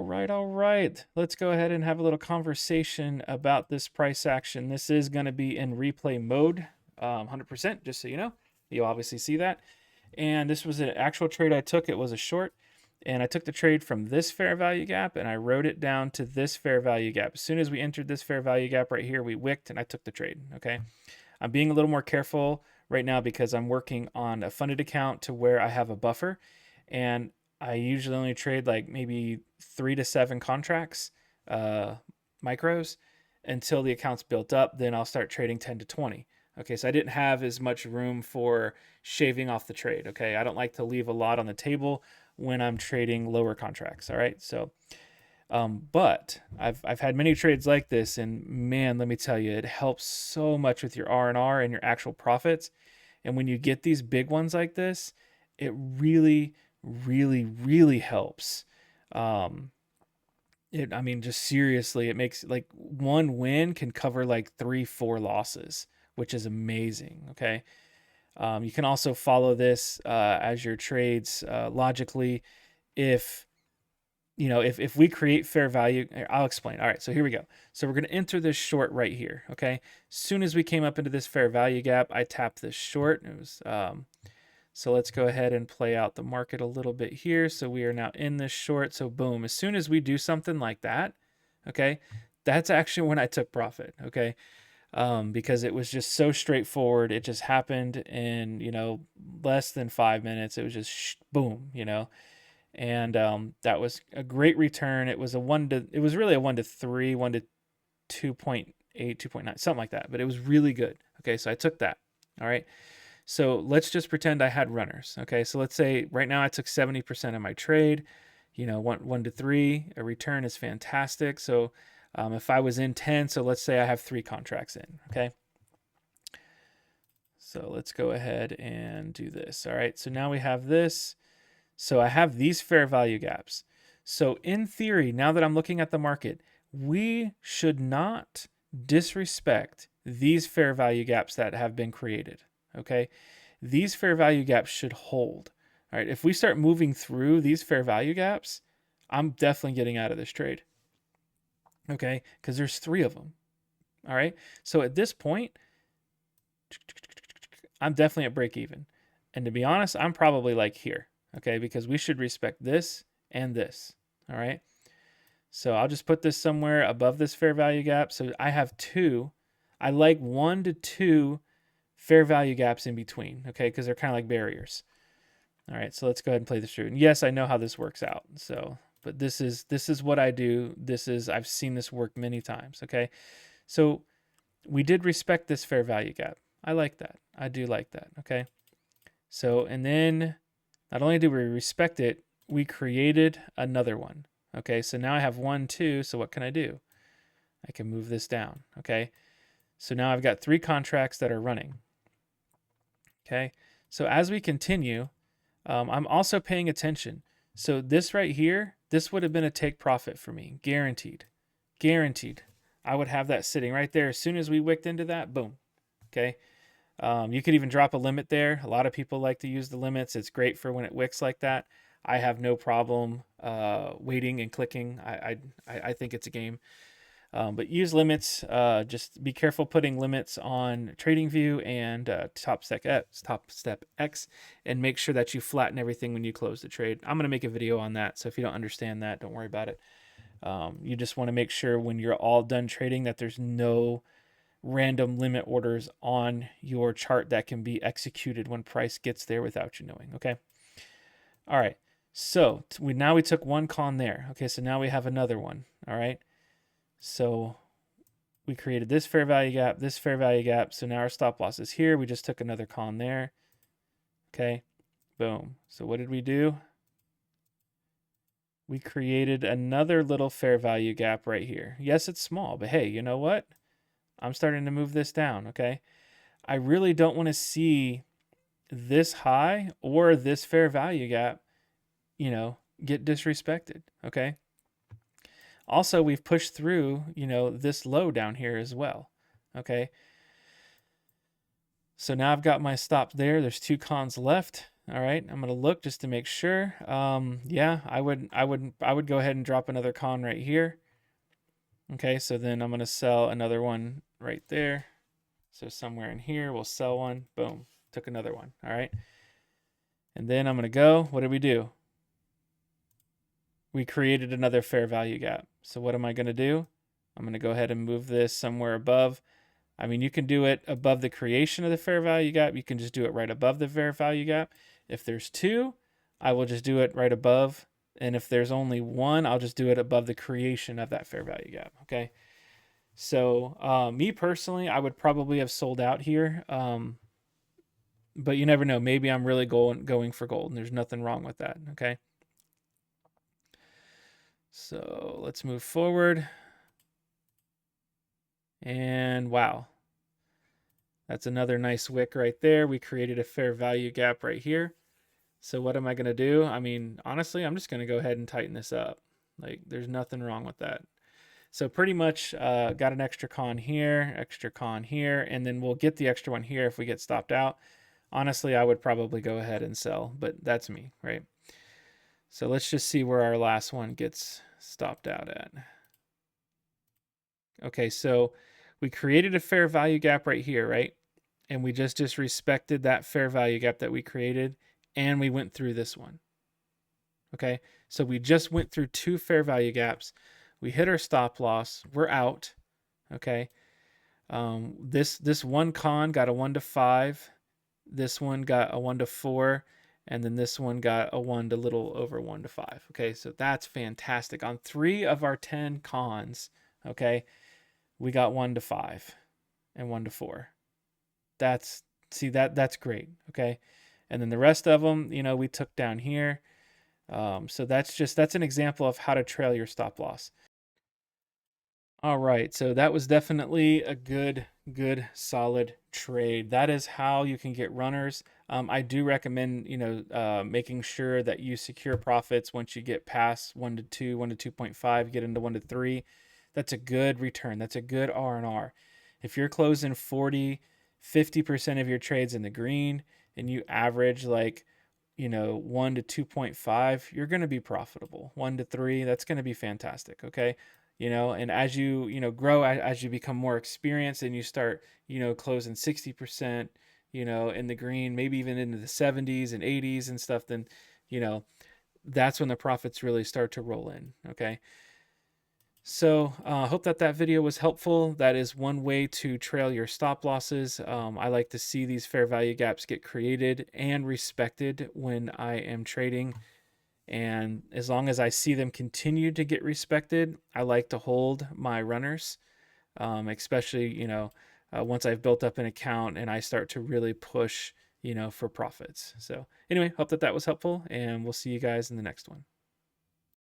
All right. Let's go ahead and have a little conversation about this price action. This is going to be in replay mode, 100%, just so you know. You'll obviously see that. And this was an actual trade I took. It was a short. And I took the trade from this fair value gap and I wrote it down to this fair value gap. As soon as we entered this fair value gap right here, we wicked and I took the trade. Okay. I'm being a little more careful right now because I'm working on a funded account to where I have a buffer. And I usually only trade like maybe 3 to 7 contracts, micros, until the account's built up. Then I'll start trading 10 to 20. Okay, so I didn't have as much room for shaving off the trade. Okay, I don't like to leave a lot on the table when I'm trading lower contracts. All right, so but I've had many trades like this, and man, let me tell you, it helps so much with your R&R and your actual profits. And when you get these big ones like this, it really, really, really helps. I mean, just seriously, it makes like one win can cover like 3-4 losses, which is amazing. Okay. You can also follow this as your trades logically. If we create fair value, I'll explain. All right, so here we go. So we're going to enter this short right here. Okay. As soon as we came up into this fair value gap, I tapped this short. It was so let's go ahead and play out the market a little bit here. So we are now in this short. So boom, as soon as we do something like that, okay, that's actually when I took profit. Okay. Because it was just so straightforward. It just happened in, less than 5 minutes. It was just boom, and that was a great return. It was really a 1 to 3, 1 to 2.8, 2.9, something like that, but it was really good. Okay. So I took that. All right. So let's just pretend I had runners. Okay. So let's say right now I took 70% of my trade, 1 to 3, a return is fantastic. So if I was in 10, so let's say I have 3 contracts in, okay? So let's go ahead and do this. All right, so now we have this. So I have these fair value gaps. So in theory, now that I'm looking at the market, we should not disrespect these fair value gaps that have been created, okay? These fair value gaps should hold. All right, if we start moving through these fair value gaps, I'm definitely getting out of this trade. Okay, because there's 3 of them. All right, so at this point, I'm definitely at break even. And to be honest, I'm probably like here, okay, because we should respect this and this. All right, so I'll just put this somewhere above this fair value gap. So I have 2. I like 1 to 2 fair value gaps in between, okay, because they're kind of like barriers. All right, so let's go ahead and play this through. And yes, I know how this works out. So but this is what I do. I've seen this work many times. Okay. So we did respect this fair value gap. I like that. I do like that. Okay. So, and then not only do we respect it, we created another one. Okay. So now I have 1, 2. So what can I do? I can move this down. Okay. So now I've got 3 contracts that are running. Okay. So as we continue, I'm also paying attention. So this right here, this would have been a take profit for me, guaranteed. Guaranteed. I would have that sitting right there. As soon as we wicked into that, boom. Okay. You could even drop a limit there. A lot of people like to use the limits. It's great for when it wicks like that. I have no problem waiting and clicking. I think it's a game. But use limits. Just be careful putting limits on TradingView and Top Step X, and make sure that you flatten everything when you close the trade. I'm going to make a video on that, so if you don't understand that, don't worry about it. You just want to make sure when you're all done trading that there's no random limit orders on your chart that can be executed when price gets there without you knowing. Okay. All right. So now we took 1 con there. Okay. So now we have another one. All right. So we created this fair value gap, this fair value gap. So now our stop loss is here. We just took another con there. Okay. Boom. So what did we do? We created another little fair value gap right here. Yes, it's small, but hey, you know what? I'm starting to move this down. Okay. I really don't want to see this high or this fair value gap, get disrespected. Okay. Also, we've pushed through, this low down here as well. Okay. So now I've got my stop there. There's 2 cons left. All right, I'm gonna look just to make sure. Yeah, I would go ahead and drop another con right here. Okay, so then I'm gonna sell another one right there. So somewhere in here, we'll sell one. Boom, took another one. All right, and then I'm gonna go. What did we do? We created another fair value gap. So what am I gonna do? I'm gonna go ahead and move this somewhere above. I mean, you can do it above the creation of the fair value gap. You can just do it right above the fair value gap. If there's two, I will just do it right above. And if there's only one, I'll just do it above the creation of that fair value gap. Okay. So me personally, I would probably have sold out here. But you never know. Maybe I'm really going for gold, and there's nothing wrong with that. Okay. So let's move forward. And wow, that's another nice wick right there. We created a fair value gap right here. So what am I going to do? I mean, honestly, I'm just going to go ahead and tighten this up. Like, there's nothing wrong with that. So pretty much got an extra con here, and then we'll get the extra one here if we get stopped out. Honestly, I would probably go ahead and sell, but that's me, right? So let's just see where our last one gets stopped out at. Okay, so we created a fair value gap right here, right? And we just disrespected that fair value gap that we created, and we went through this one. Okay, so we just went through two fair value gaps. We hit our stop loss. We're out. Okay, this one con got a 1 to 5. This one got a 1 to 4, and then this one got a 1 to little over 1 to 5. Okay, so that's fantastic. On 3 of our 10 cons, okay, we got 1 to 5 and 1 to 4. That's great. Okay, and then the rest of them, you know, we took down here. So that's an example of how to trail your stop loss. All right, so that was definitely a good solid trade. That is how you can get runners. I do recommend, you know, making sure that you secure profits once you get past 1 to 2, 1 to 2.5, get into 1 to 3. That's a good return. That's a good R&R. If you're closing 40, 50% of your trades in the green and you average like, you know, 1 to 2.5, you're going to be profitable. 1 to 3, that's going to be fantastic. Okay. You know, and as you know, grow, as you become more experienced and you start, you know, closing 60%, you know, in the green, maybe even into the 70s and 80s and stuff, then, you know, that's when the profits really start to roll in. Okay. So I hope that video was helpful. That is one way to trail your stop losses. I like to see these fair value gaps get created and respected when I am trading. And as long as I see them continue to get respected, I like to hold my runners, especially, you know, once I've built up an account and I start to really push, you know, for profits. So anyway, hope that was helpful, and we'll see you guys in the next one.